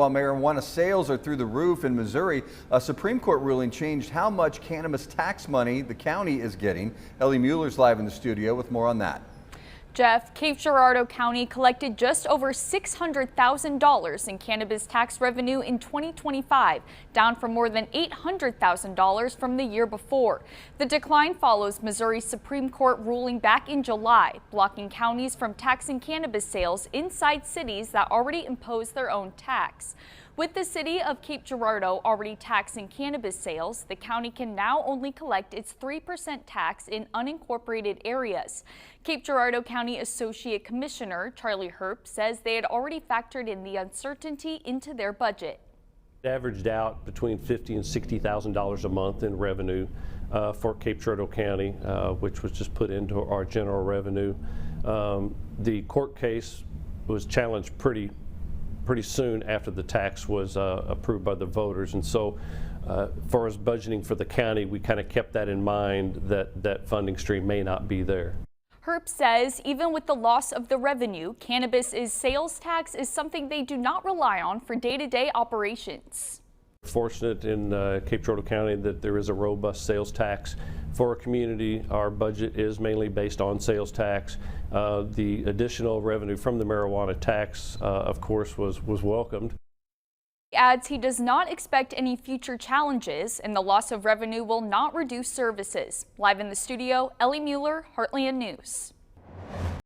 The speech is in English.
While marijuana sales are through the roof in Missouri, a Supreme Court ruling changed how much cannabis tax money the county is getting. Ellie Mueller's live in the studio with more on that. Jeff, Cape Girardeau County collected just over $600,000 in cannabis tax revenue in 2025, down from more than $800,000 from the year before. The decline follows Missouri's Supreme Court ruling back in July, blocking counties from taxing cannabis sales inside cities that already impose their own tax. With the city of Cape Girardeau already taxing cannabis sales, the county can now only collect its 3% tax in unincorporated areas. Cape Girardeau County Associate Commissioner Charlie Herp says they had already factored in the uncertainty into their budget. It averaged out between $50,000 and $60,000 a month in revenue for Cape Girardeau County, which was just put into our general revenue. The court case was challenged pretty soon after the tax was approved by the voters, and so for us budgeting for the county, we kind of kept that in mind, that funding stream may not be there. Herp says even with the loss of the revenue, cannabis's sales tax is something they do not rely on for day-to-day operations. Fortunate in Cape Girardeau County that there is a robust sales tax for a community. Our budget is mainly based on sales tax. The additional revenue from the marijuana tax, of course, was welcomed. He adds he does not expect any future challenges, and the loss of revenue will not reduce services. Live in the studio, Ellie Mueller, Heartland News.